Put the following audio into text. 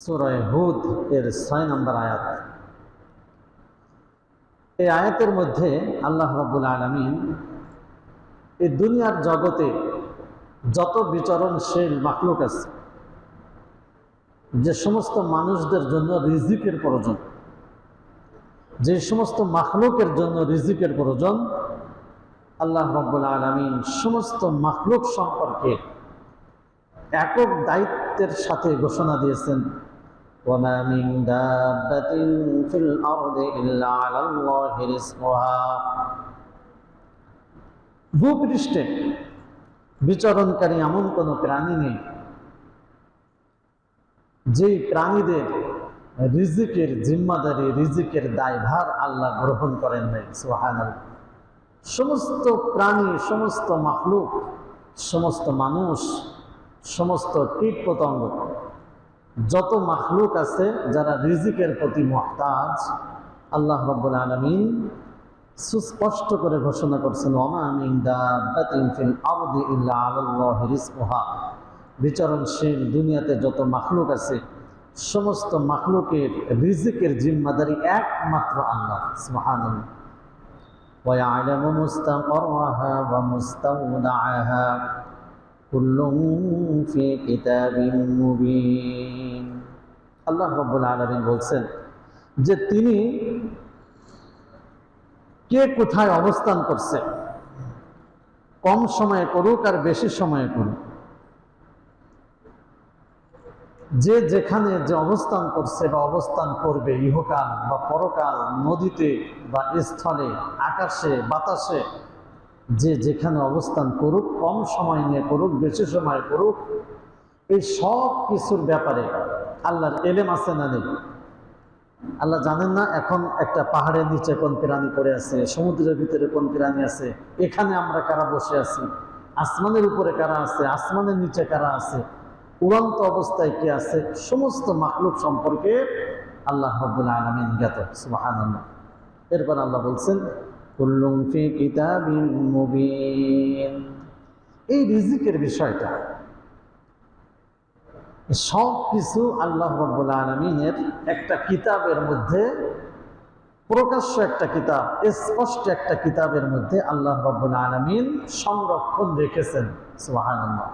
সূরা হুদ এর ৬ নম্বর আয়াত। এই আয়াতের মধ্যে আল্লাহ রাব্বুল আলামিন এই দুনিয়ার জগতে যত বিচরণশীল মাখলুক আছে, যে সমস্ত মানুষদের জন্য রিজিকের প্রয়োজন, যে সমস্ত মাখলুকের জন্য রিজিকের প্রয়োজন, আল্লাহ রাব্বুল আলামিন সমস্ত মাখলুক সম্পর্কে একক দায়িত্বের সাথে ঘোষণা দিয়েছেন, ওয়ামা মিন দাব্বাতিন ফিল আরদি ইল্লা আলাল্লাহি রিজকুহা। ভূপৃষ্ঠে বিচরণকারী এমন কোনো প্রাণী নেই যেই প্রাণীদের রিজিকের জিম্মাদারি, রিজিকের দায়ভার আল্লাহ গ্রহণ করেন নাই। সুবহানাল্লাহ। সমস্ত প্রাণী, সমস্ত মাখলুক, সমস্ত মানুষ, সমস্ত কীট পতঙ্গ, যত মাখলুক আছে যারা রিজিকের প্রতি মুহতাজ, আল্লাহ রাব্বুল আলামিন সুস্পষ্ট করে ঘোষণা করছেন, ওয়ামা মিন দাব্বাতিন ফিল আরদি ইল্লা আলাল্লাহি রিজকুহা। বিচরণশীল দুনিয়াতে যত মাখলুক আছে, সমস্ত মাখলুকের রিজিকের জিম্মাদারি একমাত্র আল্লাহ। সুবহানাল্লাহ। ওয়া ইয়ালামু মুস্তাকররাহা ওয়া মুস্তাওদাআহা কুল্লুন ফি কিতাবিন মুবিন। আল্লাহ রাব্বুল আলামিন বলছেন যে তিনি কে কোথায় অবস্থান করছে, কম সময়ে করুক আর বেশি সময়ে করুক, যে যেখানে যে অবস্থান করছে বা অবস্থান করবে, ইহকাল বা পরকাল, নদীতে বা স্থলে, আকাশে বাতাসে, যে যেখানে অবস্থান করুক, কম সময় নিয়ে করুক, বেশি সময় করুক, এই সব কিছুর ব্যাপারে আল্লাহর এলেম আছে না নেই? আল্লাহ জানেন না এখন একটা পাহাড়ের নিচে কোন প্রাণী পড়ে আছে, সমুদ্রের ভিতরে কোন প্রাণী আছে, এখানে আমরা কারা বসে আছি, আসমানের উপরে কারা আছে, আসমানের নিচে কারা আছে, উড়ন্ত অবস্থায় কে আছে, সমস্ত মাখলুক সম্পর্কে আল্লাহ রাব্বুল আলামিন জ্ঞাত। সুবহানাল্লাহ। এরপর আল্লাহ বলছেন, কুল্লুন ফি কিতাবিন মুবিন। এই রিজিকের বিষয়টা সব কিছু আল্লাহ রাব্বুল আলামিনের একটা কিতাবের মধ্যে, প্রকাশ্য একটা কিতাব, স্পষ্ট একটা কিতাবের মধ্যে আল্লাহ রাব্বুল আলামিন সংরক্ষণ রেখেছেন। সুবহানাল্লাহ।